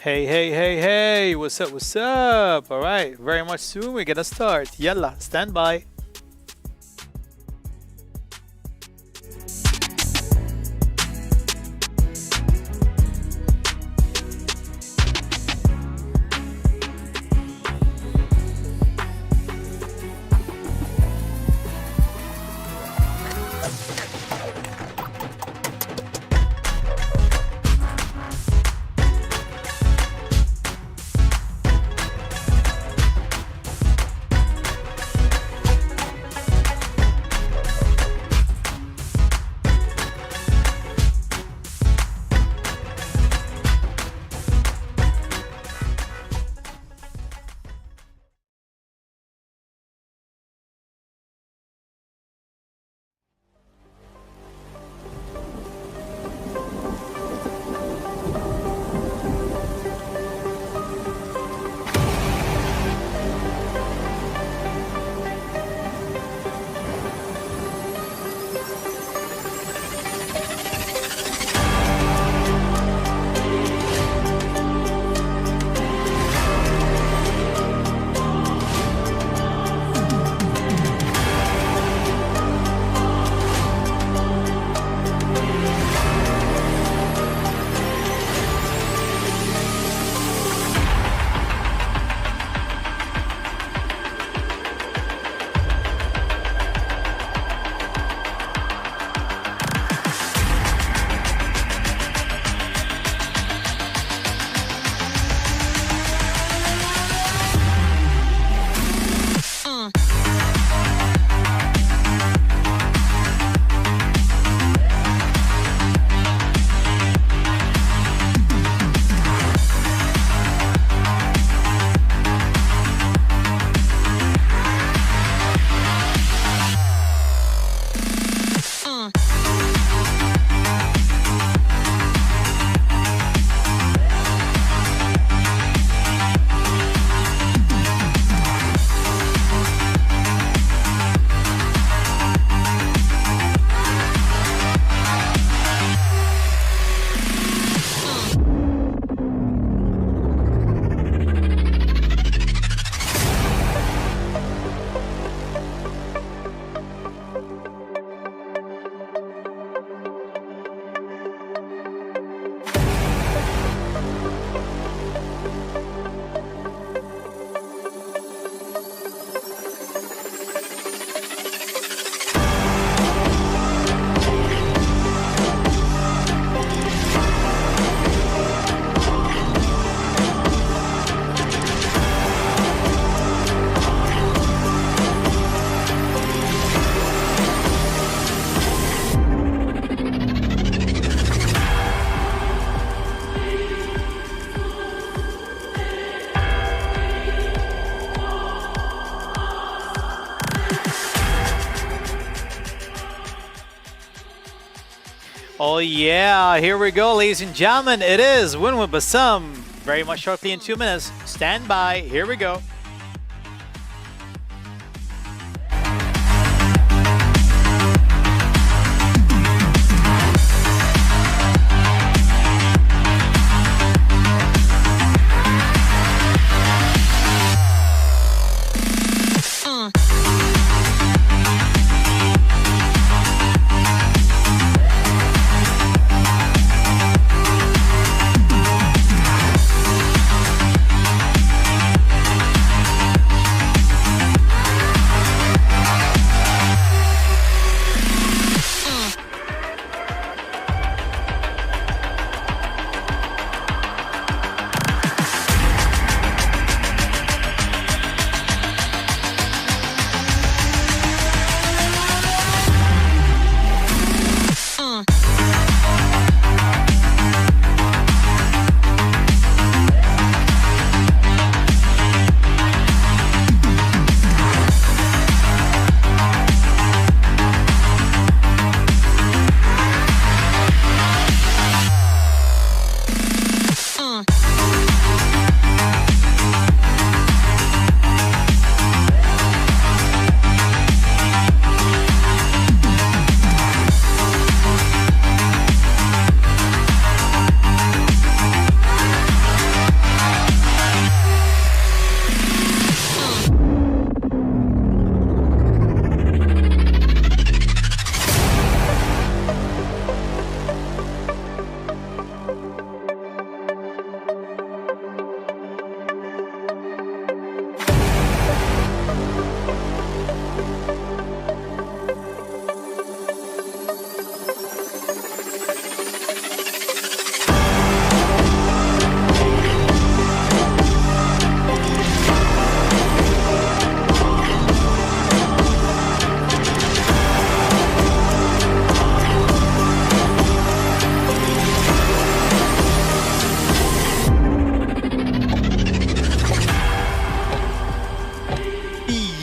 Hey, hey, hey, hey, what's up, what's up? All right, very much soon we're gonna start. Yalla, stand by. Oh yeah, here we go, ladies and gentlemen. It is Win with Basam. Very much shortly in 2 minutes. Stand by. Here we go.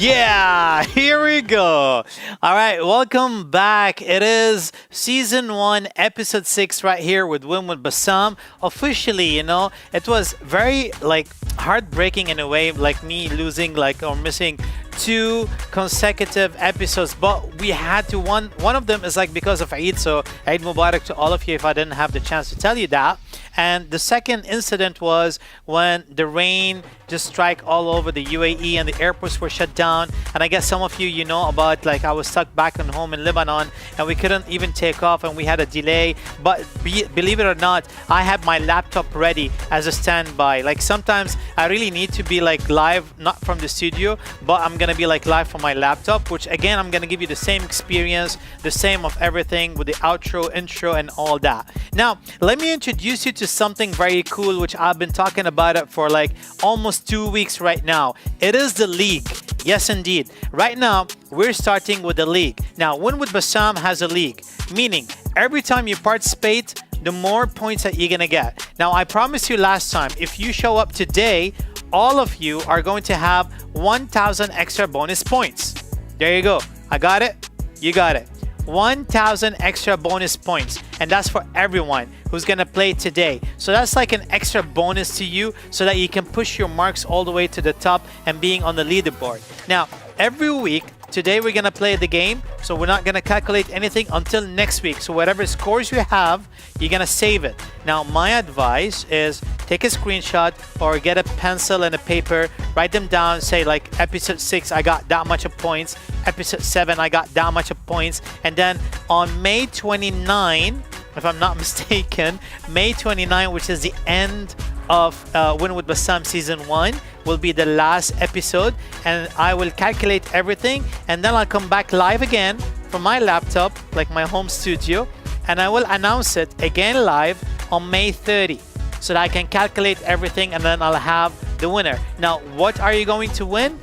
Yeah, here we go. All right, welcome back. It is season 1, episode 6 right here with Win with Bassam. Officially, it was very like heartbreaking in a way, like me losing like or missing 2 consecutive episodes, but we had to one of them is like because of Eid, so Eid Mubarak to all of you if I didn't have the chance to tell you that. And the second incident was when the rain just struck all over the UAE and the airports were shut down. And I guess some of you know about, like, I was stuck back at home in Lebanon and we couldn't even take off and we had a delay. But believe it or not, I had my laptop ready as a standby. Like sometimes I really need to be like live, not from the studio, but I'm gonna be like live from my laptop, which again, I'm gonna give you the same experience, the same of everything with the outro, intro, and all that. Now, let me introduce you to something very cool, which I've been talking about it for like almost 2 weeks right now. It is the league. Yes, indeed. Right now, we're starting with the league. Now, Win with Bassam has a league, meaning every time you participate, the more points that you're gonna get. Now, I promised you last time, if you show up today, all of you are going to have 1,000 extra bonus points. There you go. I got it. You got it. 1,000 extra bonus points, and that's for everyone who's gonna play today. So that's like an extra bonus to you so that you can push your marks all the way to the top and being on the leaderboard. Now, every week, today we're gonna play the game, so we're not gonna calculate anything until next week. So whatever scores you have, you're gonna save it. Now, my advice is take a screenshot or get a pencil and a paper, write them down, say like episode 6, I got that much of points. Episode 7, I got that much of points. And then on May 29, if I'm not mistaken, May 29, which is the end of Win with Bassam Season 1, will be the last episode. And I will calculate everything. And then I'll come back live again from my laptop, like my home studio. And I will announce it again live on May 30. So that I can calculate everything and then I'll have the winner. Now, what are you going to win?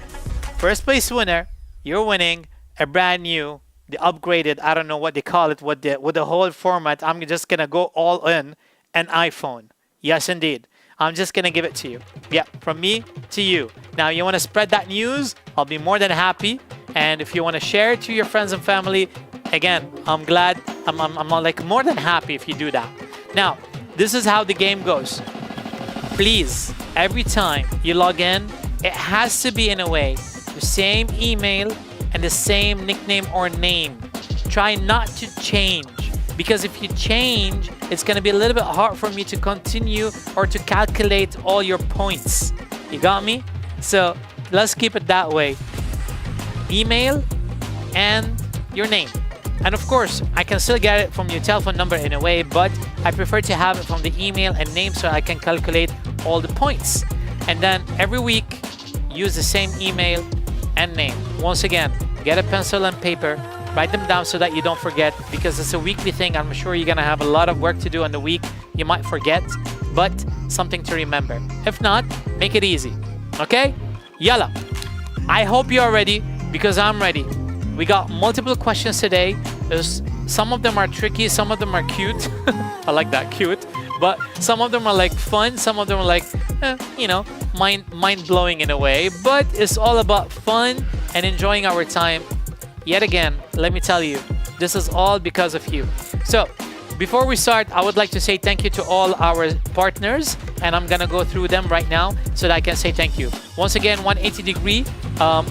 First place winner. You're winning a brand new, the upgraded, I don't know what they call it, with the whole format. I'm just gonna go all in, an iPhone. Yes, indeed. I'm just gonna give it to you. Yeah, from me to you. Now, you wanna spread that news? I'll be more than happy. And if you wanna share it to your friends and family, again, I'm glad. I'm like more than happy if you do that. Now, this is how the game goes. Please, every time you log in, it has to be in a way the same email and the same nickname or name. Try not to change, because if you change, it's going to be a little bit hard for me to continue or to calculate all your points. You got me? So let's keep it that way. Email and your name. And of course, I can still get it from your telephone number in a way, but I prefer to have it from the email and name so I can calculate all the points. And then every week, use the same email and name. Once again, get a pencil and paper, write them down so that you don't forget, because it's a weekly thing. I'm sure you're gonna have a lot of work to do in the week. You might forget, but something to remember. If not, make it easy. Okay? Yalla. I hope you're ready, because I'm ready. We got multiple questions today. Some of them are tricky, some of them are cute. I like that, cute. But some of them are like fun, some of them are like, mind-blowing in a way. But it's all about fun and enjoying our time. Yet again, let me tell you, this is all because of you. So, before we start, I would like to say thank you to all our partners, and I'm gonna go through them right now so that I can say thank you. Once again, 180 Degree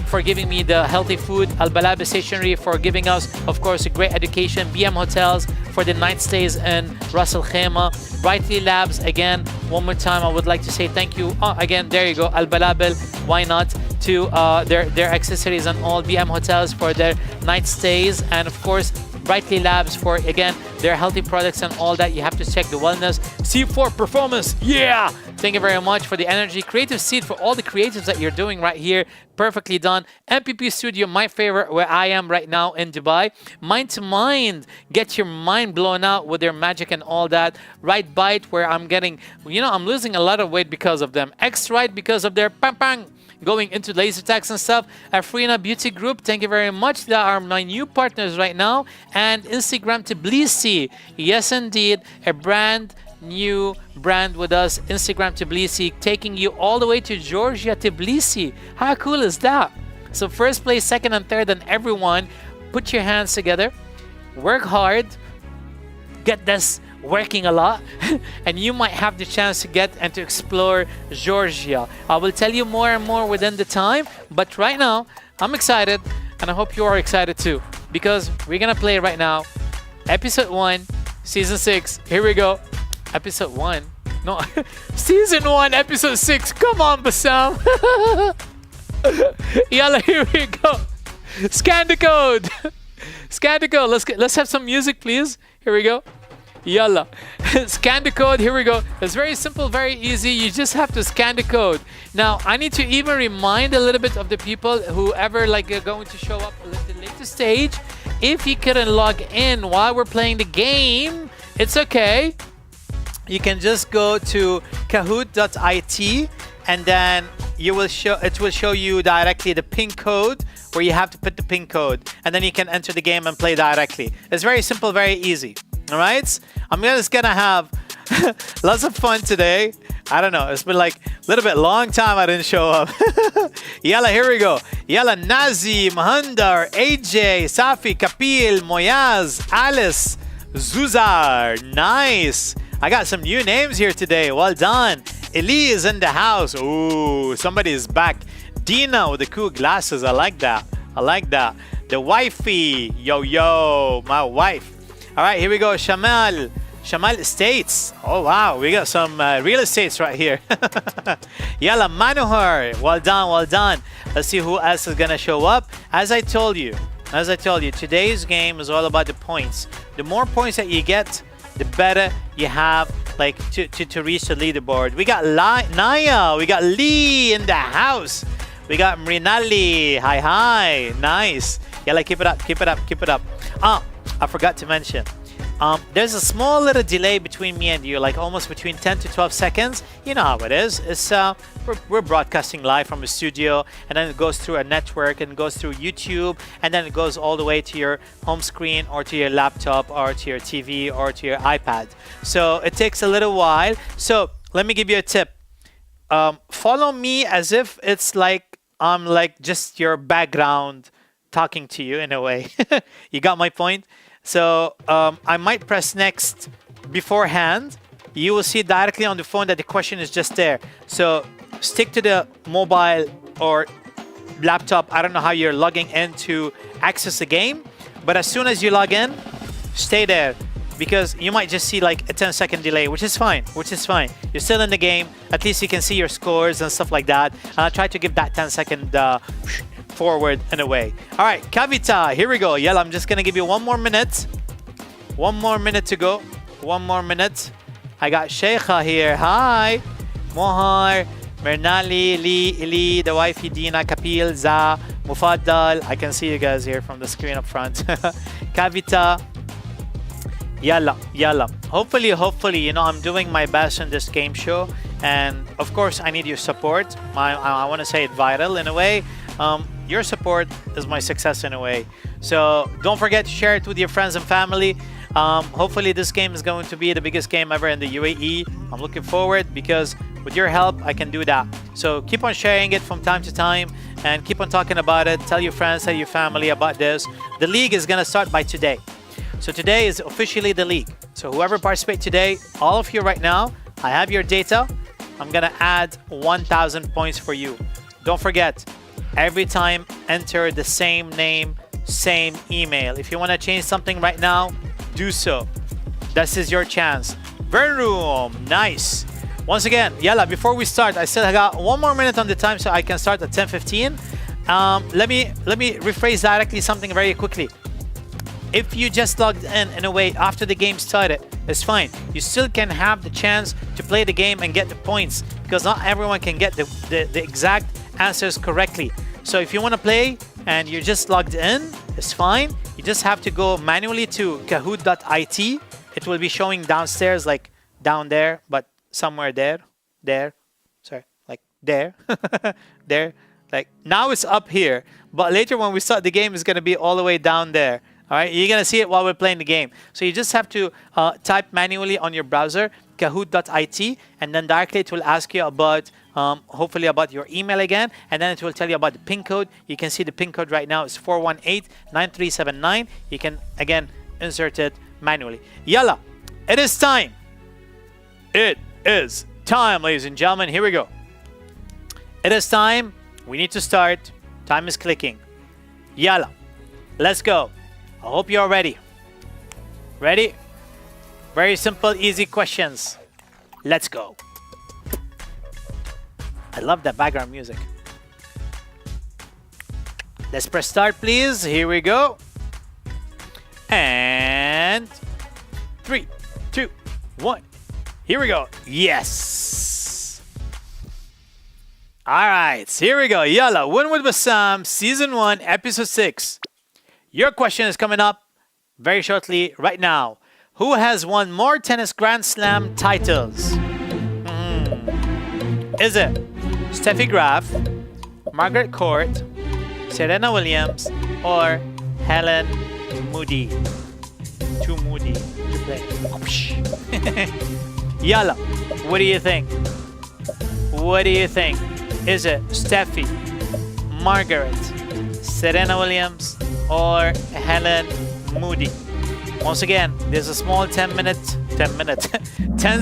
for giving me the healthy food, Al Balaba Stationery for giving us, of course, a great education, BM Hotels for the night stays in Ras Al Khaimah, Brightly Labs, again, one more time, I would like to say thank you. Again, there you go, Al Balabel, why not, to their accessories and all, BM Hotels for their night stays, and of course, Brightly Labs for, again, their healthy products and all that. You have to check the wellness. C4 Performance, yeah! Thank you very much for the energy. Creative Seed for all the creatives that you're doing right here. Perfectly done. MPP Studio, my favorite, where I am right now in Dubai. Mind to Mind, get your mind blown out with their magic and all that. Right Bite, where I'm getting, I'm losing a lot of weight because of them. X Right, because of their pang going into laser tags and stuff. Afrina Beauty Group, thank you very much. They are my new partners right now. And Instagram Tbilisi, yes indeed, a brand new brand with us. Instagram Tbilisi, taking you all the way to Georgia, Tbilisi. How cool is that? So first place, second, and third, and everyone, put your hands together, work hard, get this working a lot, and you might have the chance to get and to explore Georgia. I will tell you more and more within the time, but right now, I'm excited, and I hope you are excited too, because we're gonna play right now, episode 1, season 6. Here we go. Episode 1. No, season 1, episode 6. Come on, Bassam. Yalla, here we go. Scan the code. Scan the code. Let's have some music, please. Here we go. Yalla. Scan the code. Here we go. It's very simple, very easy. You just have to scan the code. Now, I need to even remind a little bit of the people, whoever like are going to show up at the later stage. If you couldn't log in while we're playing the game, it's okay. You can just go to kahoot.it, and then it will show you directly the pin code, where you have to put the pin code, and then you can enter the game and play directly. It's very simple, very easy. All right, I'm just gonna have lots of fun today. I don't know, it's been like a little bit long time I didn't show up. Yalla, here we go. Yalla, Nazi, Mahandar, AJ, Safi, Kapil, Moyaz, Alice, Zuzar. Nice. I got some new names here today. Well done. Eli is in the house. Ooh, somebody is back. Dina with the cool glasses. I like that. I like that. The wifey. Yo, yo, my wife. All right, here we go. Shamal. Shamal Estates. Oh, wow. We got some real estates right here. Yalla, Manohar. Well done, well done. Let's see who else is going to show up. As I told you, today's game is all about the points. The more points that you get, the better you have like to reach the leaderboard. We got Naya, we got Lee in the house. We got Mrinali. Hi. Nice. Yeah, like keep it up, keep it up, keep it up. I forgot to mention. There's a small little delay between me and you, like almost between 10 to 12 seconds. You know how it is. It's we're broadcasting live from a studio, and then it goes through a network and goes through YouTube, and then it goes all the way to your home screen or to your laptop or to your TV or to your iPad. So it takes a little while. So let me give you a tip. Follow me as if it's like I'm like just your background talking to you in a way. You got my point? So I might press next beforehand. You will see directly on the phone that the question is just there. So stick to the mobile or laptop. I don't know how you're logging in to access the game, but as soon as you log in, stay there, because you might just see like a 10-second delay, which is fine, You're still in the game. At least you can see your scores and stuff like that. And I'll try to give that 10-second forward and away. All right, Kavita, here we go. Yalla, I'm just gonna give you one more minute. One more minute to go. One more minute. I got Sheikha here. Hi. Mohar, Mernali, Lee, the wifey, Dina, Kapil, Za, Mufaddal. I can see you guys here from the screen up front. Kavita. Yalla. Hopefully, you know, I'm doing my best in this game show. And of course, I need your support. I want to say it vital in a way. Your support is my success in a way. So don't forget to share it with your friends and family. Hopefully this game is going to be the biggest game ever in the UAE. I'm looking forward, because with your help, I can do that. So keep on sharing it from time to time and keep on talking about it. Tell your friends, tell your family about this. The league is going to start by today. So today is officially the league. So whoever participates today, all of you right now, I have your data. I'm going to add 1,000 points for you. Don't forget, every time enter the same name, same email. If you want to change something right now, do so. This is your chance. Verroom, nice. Once again, yalla, before we start, I still got one more minute on the time, so I can start at 10:15. Let me rephrase directly something very quickly. If you just logged in a way after the game started, it's fine. You still can have the chance to play the game and get the points, because not everyone can get the exact answers correctly. So if you want to play and you're just logged in, it's fine. You just have to go manually to kahoot.it. It will be showing downstairs, like down there, but somewhere there, sorry, like there, there. Like now it's up here, but later when we start the game, it's going to be all the way down there. All right, you're going to see it while we're playing the game. So you just have to type manually on your browser, kahoot.it, and then directly it will ask you about hopefully about your email again, and then it will tell you about the PIN code. You can see the PIN code right now is 418-9379. You can again insert it manually. Yalla, it is time. It is time, ladies and gentlemen. Here we go. It is time. We need to start. Time is clicking. Yalla, let's go. I hope you're ready. Ready? Very simple, easy questions. Let's go. I love that background music. Let's press start, please. Here we go. And 3, 2, 1. Here we go. Yes. All right. Here we go. Yalla. Win with Bassam, Season 1, Episode 6. Your question is coming up very shortly right now. Who has won more tennis Grand Slam titles? Is it Steffi Graf, Margaret Court, Serena Williams, or Helen Moody? Too moody to play. Yalla, what do you think? What do you think? Is it Steffi, Margaret, Serena Williams, or Helen Moody? Once again, there's a small 10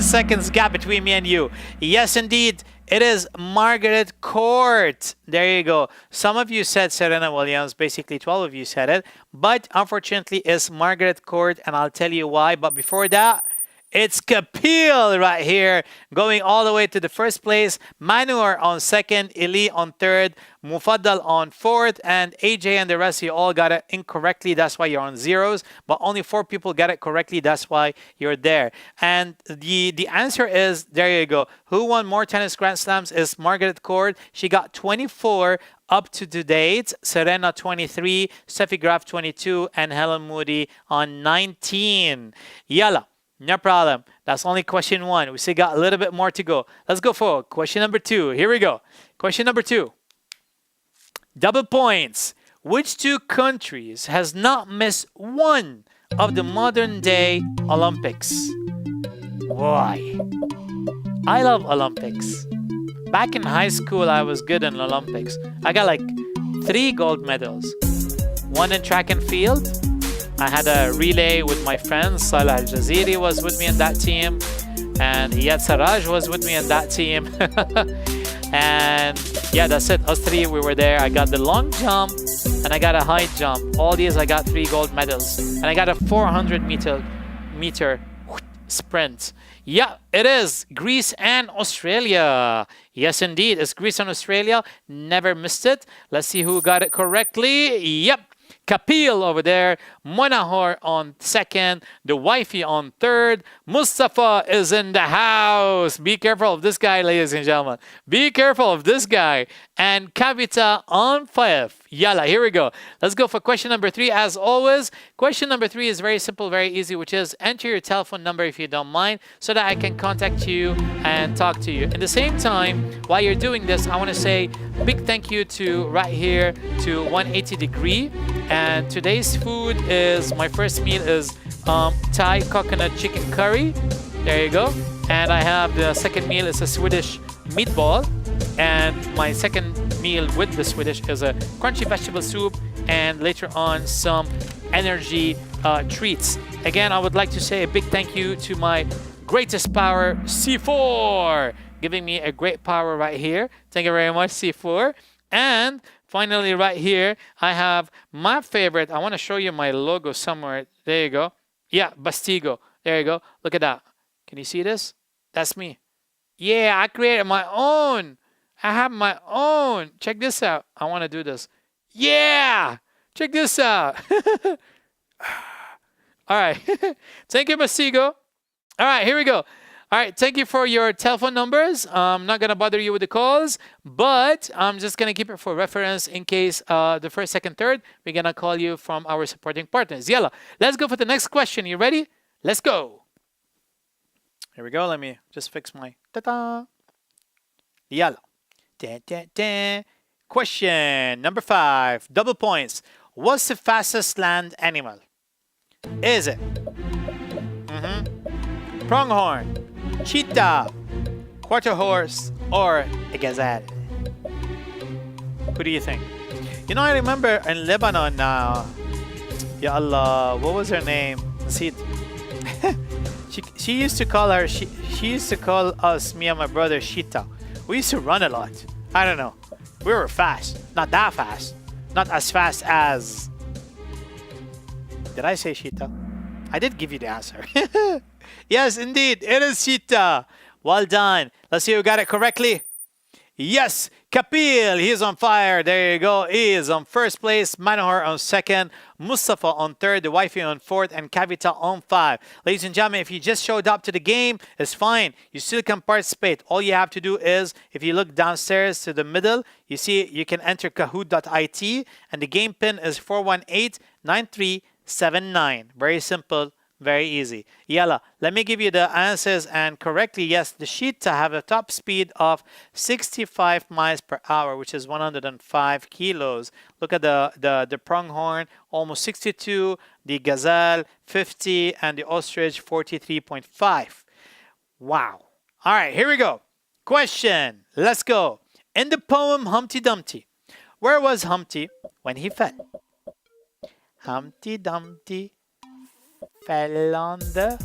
seconds gap between me and you. Yes, indeed, it is Margaret Court. There you go. Some of you said Serena Williams. Basically, 12 of you said it. But unfortunately, it's Margaret Court, and I'll tell you why. But before that, it's Kapil right here, going all the way to the first place. Manur on second, Ili on third, Mufaddal on fourth, and AJ and the rest, you all got it incorrectly. That's why you're on zeros. But only 4 people got it correctly. That's why you're there. And the answer is, there you go. Who won more tennis Grand Slams is Margaret Court. She got 24 up to date. Serena 23, Steffi Graf 22, and Helen Moody on 19. Yalla. No problem. That's only question 1. We still got a little bit more to go. Let's go for question number 2. Here we go. Question number 2. Double points. Which 2 countries has not missed one of the modern day Olympics? Why? I love Olympics. Back in high school, I was good in Olympics. I got like 3 gold medals. 1 in track and field. I had a relay with my friends. Salah Al-Jaziri was with me in that team. And Iyad Sarraj was with me in that team. And yeah, that's it. Us 3, we were there. I got the long jump and I got a high jump. All these, I got 3 gold medals. And I got a 400 meter sprint. Yeah, it is Greece and Australia. Yes, indeed. It's Greece and Australia. Never missed it. Let's see who got it correctly. Yep. Kapil over there, Monahor on second, the wifey on third. Mustafa is in the house. Be careful of this guy, ladies and gentlemen. Be careful of this guy. And Kavita on fifth. Yalla, here we go. Let's go for question number 3. As always, question number 3 is very simple, very easy, which is enter your telephone number if you don't mind, so that I can contact you and talk to you. At the same time, while you're doing this, I want to say big thank you to right here to 180 Degree. And today's food is, my first meal is Thai coconut chicken curry. There you go. And I have the second meal is a Swedish meatball. And my second meal with the Swedish is a crunchy vegetable soup. And later on, some energy treats. Again, I would like to say a big thank you to my greatest power, C4, giving me a great power right here. Thank you very much, C4. And finally, right here, I have my favorite. I want to show you my logo somewhere. There you go. Yeah, Bastigo. There you go. Look at that. Can you see this? That's me. Yeah, I created my own. I have my own. Check this out. I want to do this. Yeah. Check this out. All right. Thank you, Bastigo. All right, here we go. All right, thank you for your telephone numbers. I'm not going to bother you with the calls, but I'm just going to keep it for reference in case the first, second, third, we're going to call you from our supporting partners. Yalla, let's go for the next question. You ready? Let's go. Here we go. Let me just fix my ta-da. Yalla. Question number 5. Double points. What's the fastest land animal? Is it pronghorn, cheetah, quarter horse, or A gazelle. Who do you think? You know, I remember in Lebanon, Ya Allah, what was her name? See, she used to call her, she used to call us, me and my brother, Shita. We used to run a lot. I don't know. We were fast. Not that fast. Not as fast as... Did I say Shita? I did give you the answer. Yes, indeed. It is Shita. Well done. Let's see who got it correctly. Yes, Kapil, he's on fire. There you go. He is on first place. Manohar on second. Mustafa on third. The wifey on fourth. And Kavita on five. Ladies and gentlemen, if you just showed up to the game, it's fine. You still can participate. All you have to do is, if you look downstairs to the middle, you see you can enter kahoot.it. And the game pin is 418-9379. Very simple. Very easy. Yalla, let me give you the answers. And correctly, yes, the Shita have a top speed of 65 miles per hour, which is 105 kilos. Look at the pronghorn, almost 62. The gazelle, 50. And the ostrich, 43.5. Wow. All right, here we go. Question. Let's go. In the poem Humpty Dumpty, where was Humpty when he fell? Humpty Dumpty fell on the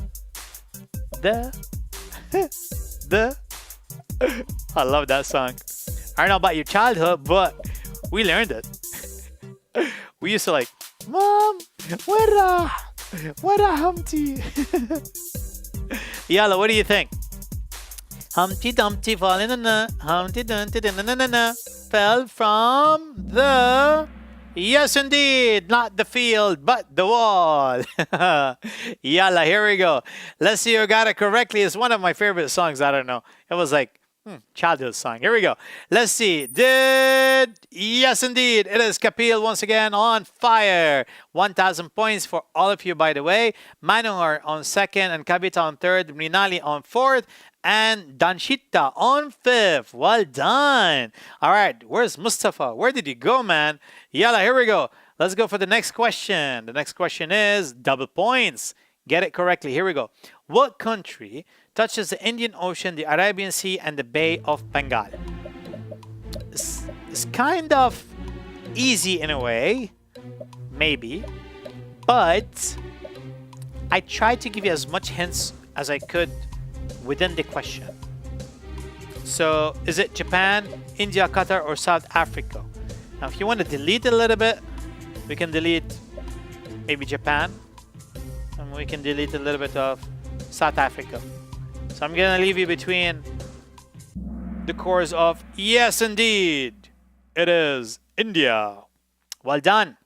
I love that song. I don't know about your childhood, but we learned it. We used to like, Mom, where Humpty? Yalla, what do you think? Humpty Dumpty fell in the Humpty Dumpty fell from the... Yes, indeed. Not the field, but the wall. Yalla, here we go. Let's see who got it correctly. It's one of my favorite songs. I don't know. It was like childhood song. Here we go. Let's see. Yes, indeed. It is Kapil once again on fire. 1,000 points for all of you, by the way. Manohar on second and Kavita on third. Mrinali on fourth. And Danshita on fifth. Well done. All right. Where's Mustafa? Where did you go, man? Yalla, here we go. Let's go for the next question. The next question is double points. Get it correctly. Here we go. What country touches the Indian Ocean, the Arabian Sea, and the Bay of Bengal? It's kind of easy in a way. Maybe. But I tried to give you as much hints as I could within the question. So, is it Japan, India, Qatar, or South Africa? Now, if you want to delete a little bit, we can delete maybe Japan. And we can delete a little bit of South Africa. So I'm going to leave you between the cores of, yes, indeed, it is India. Well done.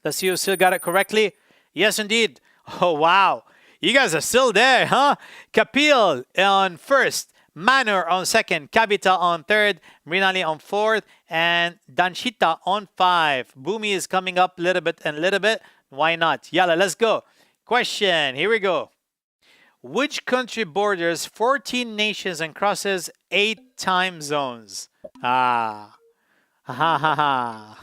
Let's see who still got it correctly. Yes, indeed. Oh, wow. You guys are still there, huh? Kapil on first, Manur on second, Kavita on third, Mrinali on fourth, and Danshita on five. Bhumi is coming up a little bit and little bit. Why not? Yalla, let's go. Question. Here we go. Which country borders 14 nations and crosses 8 time zones? Ah. Ha ha ha.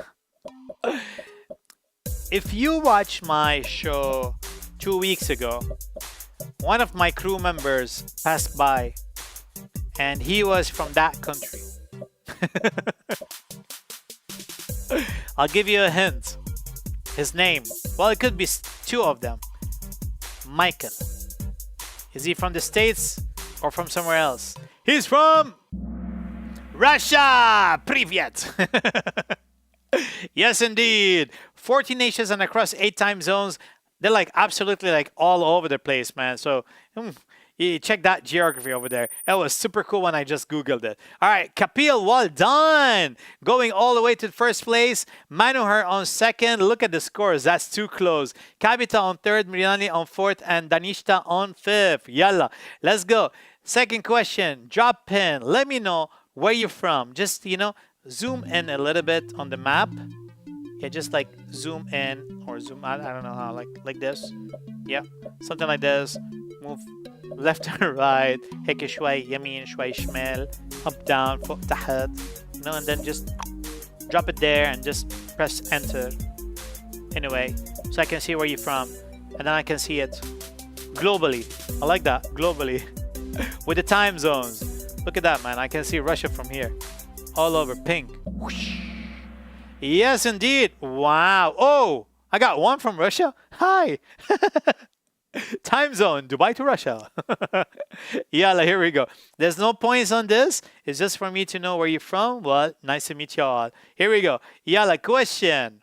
If you watch my show 2 weeks ago, one of my crew members passed by and he was from that country. I'll give you a hint. His name, well, it could be two of them. Michael. Is he from the States or from somewhere else? He's from Russia. Privyet. Yes, indeed. 14 nations and across 8 time zones. They're like absolutely like all over the place, man. So you check that geography over there. That was super cool when I just Googled it. All right, Kapil, well done. Going all the way to first place. Manohar on second. Look at the scores. That's too close. Kavita on third, Mrinali on fourth, and Danishta on fifth. Yalla, let's go. Second question. Drop pin. Let me know where you're from. Just, zoom in a little bit on the map. Yeah, just like zoom in or zoom out. I don't know how, like this. Yeah, something like this. Move left and right. هيك شوي يمين شوي شمال. Up down فوق تحت. And then just drop it there and just press enter. Anyway, so I can see where you're from, and then I can see it globally. I like that, globally. With the time zones. Look at that, man. I can see Russia from here. All over pink. Whoosh. Yes, indeed. Wow. Oh, I got one from Russia. Hi. Time zone, Dubai to Russia. Yalla, here we go. There's no points on this. It's just for me to know where you're from. Well, nice to meet you all. Here we go. Yalla, question.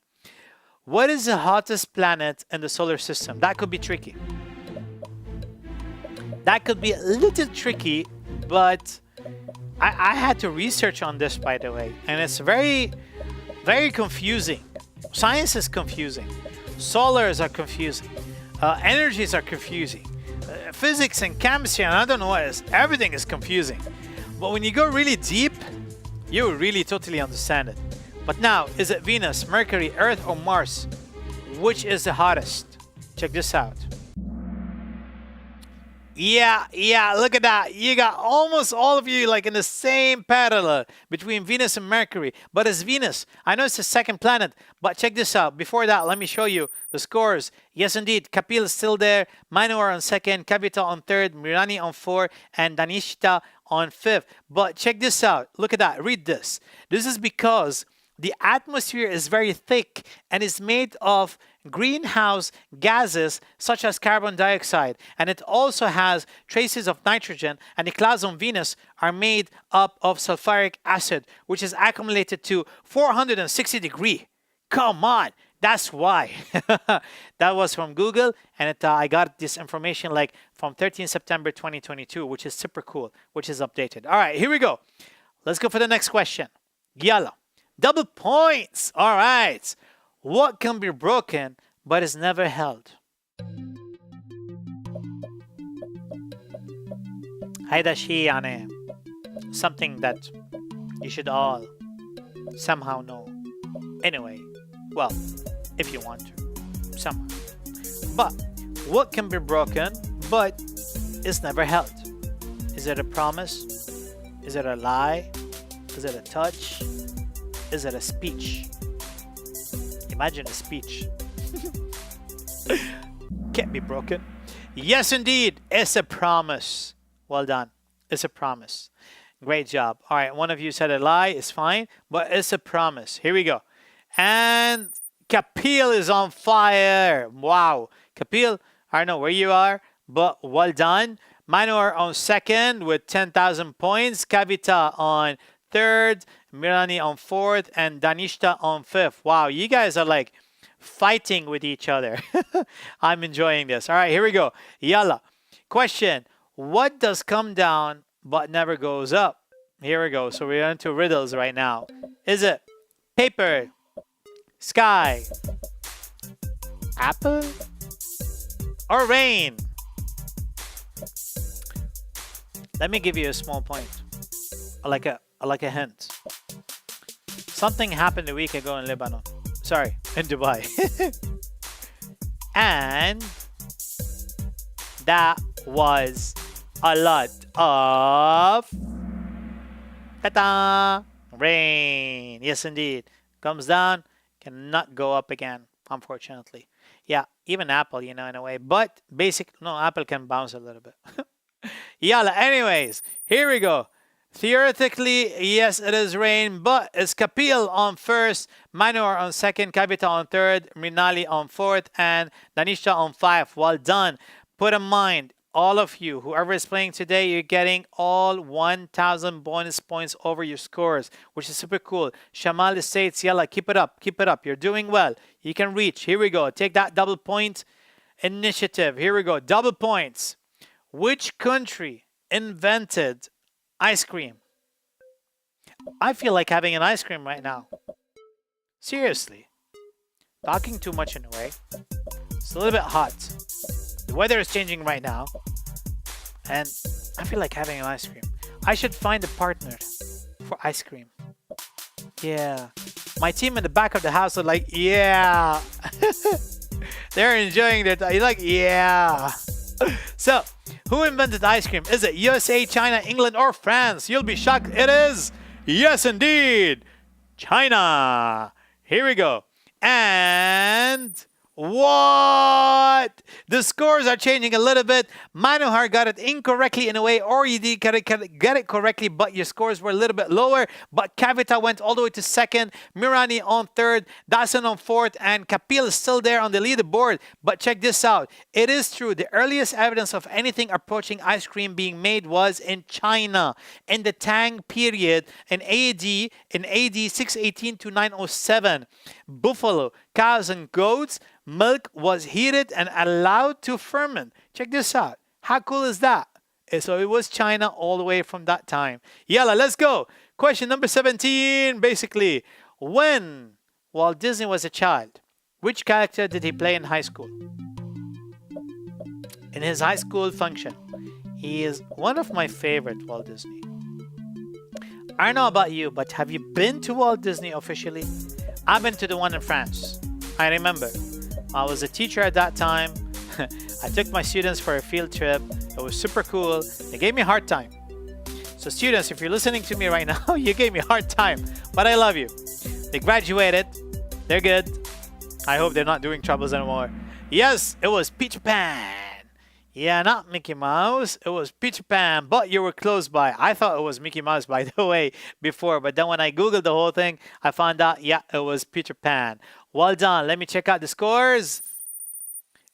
What is the hottest planet in the solar system? That could be tricky. That could be a little tricky, but I had to research on this, by the way. And it's very, very confusing. Science is confusing. Solars are confusing. Energies are confusing. Physics and chemistry and I don't know what is. Everything is confusing. But when you go really deep, you really totally understand it. But now, is it Venus, Mercury, Earth, or Mars? Which is the hottest? Check this out. Yeah, look at that. You got almost all of you like in the same parallel between Venus and Mercury. But it's Venus. I know it's the second planet, but check this out. Before that, let me show you the scores. Yes, indeed. Kapil is still there. Manowar on second, Kavita on third, Mirani on fourth, and Danishta on fifth. But check this out. Look at that. Read this. This is because the atmosphere is very thick and is made of greenhouse gases such as carbon dioxide, and it also has traces of nitrogen, and the clouds on Venus are made up of sulfuric acid, which is accumulated to 460 degrees. Come on, that's why. That was from Google, and I got this information like from 13 September 2022, which is super cool, which is updated. All right, here we go. Let's go for the next question. Yalla. Double points. All right. What can be broken but is never held? هيدا شيء يعني something that you should all somehow know. Anyway, well, if you want to, somehow. But what can be broken but is never held? Is it a promise? Is it a lie? Is it a touch? Is it a speech? Imagine a speech. Can't be broken. Yes, indeed. It's a promise. Well done. It's a promise. Great job. All right. One of you said a lie. It's fine. But it's a promise. Here we go. And Kapil is on fire. Wow. Kapil, I don't know where you are, but well done. Manor on second with 10,000 points. Kavita on third. Mirani on fourth. And Danishta on fifth. Wow. You guys are like fighting with each other. I'm enjoying this. All right. Here we go. Yalla. Question. What does come down but never goes up? Here we go. So we're into riddles right now. Is it paper, sky, apple, or rain? Let me give you a small point. I like a hint. Something happened a week ago in Lebanon. Sorry, in Dubai. And that was a lot of ta-da, rain. Yes, indeed. Comes down, cannot go up again, unfortunately. Yeah, even Apple, you know, in a way. But Apple can bounce a little bit. Yalla, anyways, here we go. Theoretically, yes, it is rain, but it's Kapil on first, Manor on second, Kavita on third, Mrinali on fourth, and Danisha on fifth. Well done. Put in mind, all of you, whoever is playing today, you're getting all 1,000 bonus points over your scores, which is super cool. Shamal states, yalla, keep it up, keep it up. You're doing well. You can reach. Here we go. Take that double point initiative. Here we go. Double points. Which country invented ice cream? I feel like having an ice cream right now. Seriously. Talking too much in a way. It's a little bit hot. The weather is changing right now. And I feel like having an ice cream. I should find a partner for ice cream. Yeah. My team in the back of the house are like, yeah. They're enjoying their time. You're like, yeah. So, who invented ice cream? Is it USA, China, England, or France? You'll be shocked. It is, yes, indeed, China. Here we go. And What? The scores are changing a little bit. Manohar got it incorrectly in a way, or you did get it correctly, but your scores were a little bit lower. But Kavita went all the way to second, Mirani on third, Dasan on fourth, and Kapil is still there on the leaderboard. But check this out. It is true. The earliest evidence of anything approaching ice cream being made was in China in the Tang period in AD 618 to 907. Buffalo, cows, and goats milk was heated and allowed to ferment. Check this out. How cool is that? So it was China all the way from that time. Yalla, let's go. Question number 17, basically. When Walt Disney was a child, which character did he play in high school? In his high school function. He is one of my favorite Walt Disney. I don't know about you, but have you been to Walt Disney officially? I've been to the one in France. I remember. I was a teacher at that time. I took my students for a field trip. It was super cool. They gave me a hard time. So students, if you're listening to me right now, you gave me a hard time. But I love you. They graduated. They're good. I hope they're not doing troubles anymore. Yes, it was Peter Pan. Yeah, not Mickey Mouse. It was Peter Pan, but you were close by. I thought it was Mickey Mouse, by the way, before. But then when I Googled the whole thing, I found out, yeah, it was Peter Pan. Well done. Let me check out the scores.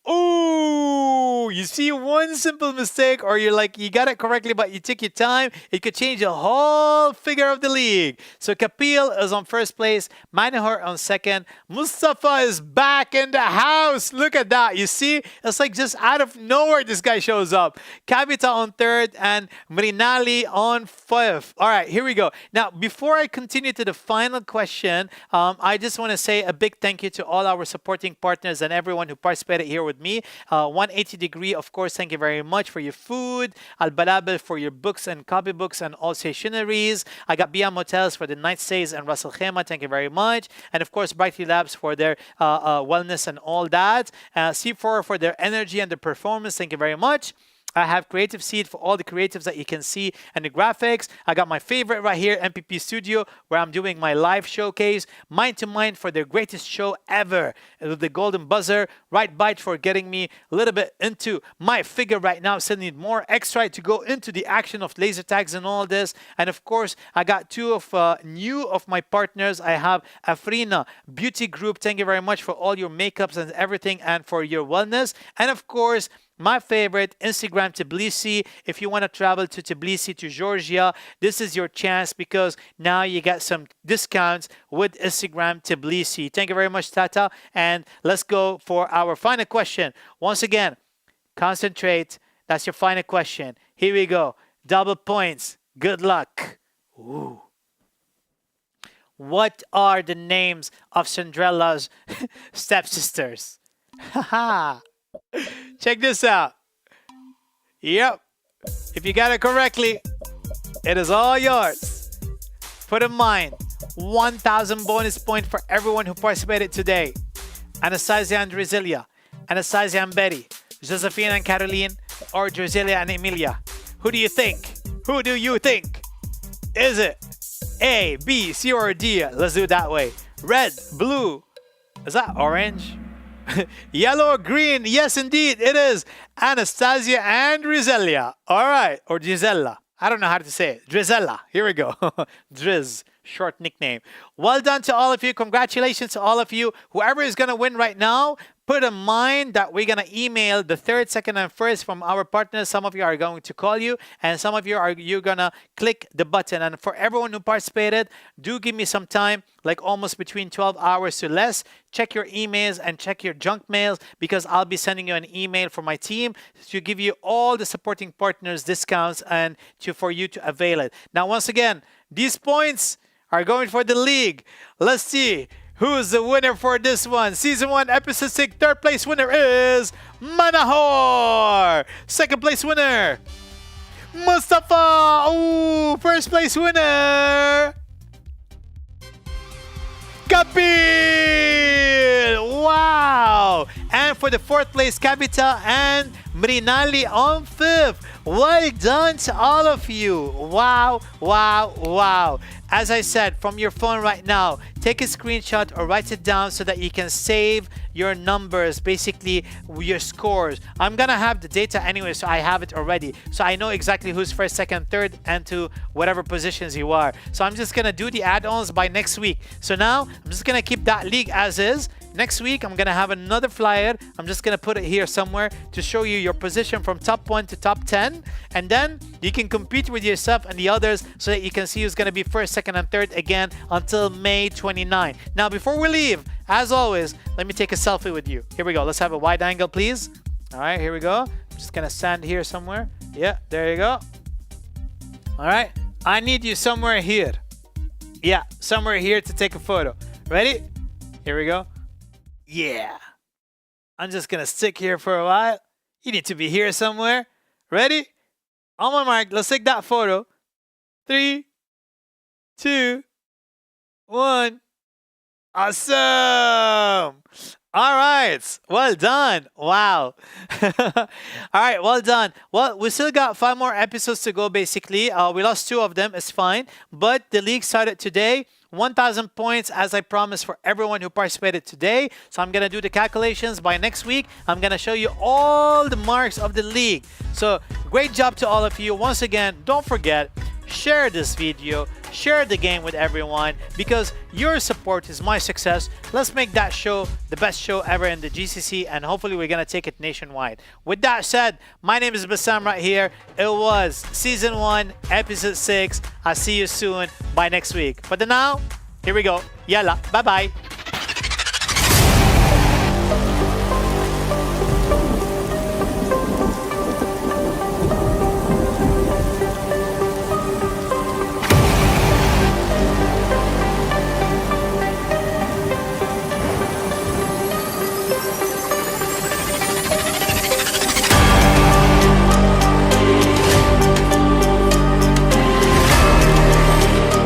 Oh, you see one simple mistake, or you're like, you got it correctly, but you took your time. It could change the whole figure of the league. So Kapil is on first place, Manohar on second. Mustafa is back in the house. Look at that. You see, it's like just out of nowhere, this guy shows up. Kavita on third and Mrinali on fifth. All right, here we go. Now, before I continue to the final question, I just want to say a big thank you to all our supporting partners and everyone who participated here with me. 180 Degree, of course, thank you very much for your food. Al Balabel for your books and copybooks and all stationaries. I got BM Hotels for the night stays and Russell Khema, thank you very much. And of course, Brightly Labs for their wellness and all that. C4 for their energy and their performance, thank you very much. I have Creative Seed for all the creatives that you can see and the graphics. I got my favorite right here, MPP Studio, where I'm doing my live showcase. Mind to Mind for their greatest show ever. With the golden buzzer. Right Bite for getting me a little bit into my figure right now. Still need more extra to go into the action of laser tags and all this. And of course, I got two of new of my partners. I have Afrina Beauty Group. Thank you very much for all your makeups and everything and for your wellness. And of course, my favorite, Instagram Tbilisi. If you want to travel to Tbilisi, to Georgia, this is your chance because now you get some discounts with Instagram Tbilisi. Thank you very much, Tata. And let's go for our final question. Once again, concentrate. That's your final question. Here we go. Double points. Good luck. Ooh. What are the names of Cinderella's stepsisters? Haha. Check this out. Yep. If you got it correctly, it is all yours. Put in mind, 1,000 bonus point for everyone who participated today. Anastasia and Drasilia, Anastasia and Betty, Josephine and Caroline, or Drasilia and Emilia. Who do you think? Who do you think? Is it A, B, C, or D? Let's do it that way. Red, blue. Is that orange? Yellow or green? Yes, indeed, it is Anastasia and Drasilia. All right, or Gisella. I don't know how to say it. Drizella. Here we go. Driz, short nickname. Well done to all of you. Congratulations to all of you. Whoever is going to win right now, put in mind that we're going to email the third, second, and first from our partners. Some of you are going to call you, and some of you are going to click the button. And for everyone who participated, do give me some time, like almost between 12 hours to less. Check your emails and check your junk mails because I'll be sending you an email from my team to give you all the supporting partners discounts and for you to avail it. Now, once again, these points are going for the league. Let's see. Who's the winner for this one? Season 1, Episode 6, third place winner is Manahor. Second place winner, Mustafa. Ooh, first place winner, Kapil. Wow. And for the fourth place, Kavita and Mrinali on 5th. Well done to all of you. Wow, wow, wow. As I said, from your phone right now, take a screenshot or write it down so that you can save your numbers, basically your scores. I'm gonna have the data anyway, so I have it already. So I know exactly who's first, second, third, and to whatever positions you are. So I'm just gonna do the add-ons by next week. So now I'm just gonna keep that league as is. Next week, I'm gonna have another flyer. I'm just gonna put it here somewhere to show you your position from top 1 to top 10. And then you can compete with yourself and the others so that you can see who's gonna be first, second, and third again until May 29. Now, before we leave, as always, let me take a selfie with you. Here we go. Let's have a wide angle, please. All right, here we go. I'm just gonna stand here somewhere. Yeah, there you go. All right, I need you somewhere here. Yeah, somewhere here to take a photo. Ready? Here we go. Yeah. I'm just gonna stick here for a while. You need to be here somewhere. Ready? On my mark, let's take that photo. 3, 2, 1. Awesome. All right. Well done. Wow. All right. Well done. Well, we still got 5 more episodes to go, basically. We lost 2 of them. It's fine. But the league started today. 1,000 points, as I promised, for everyone who participated today. So I'm going to do the calculations by next week. I'm going to show you all the marks of the league. So great job to all of you. Once again, don't forget, share this video, share the game with everyone, because your support is my success. Let's make that show the best show ever in the GCC, and hopefully we're gonna take it nationwide. With that said, my name is Bassam right here. It was season 1 episode 6. I'll see you soon by next week. For the now, here we go. Yalla, bye bye.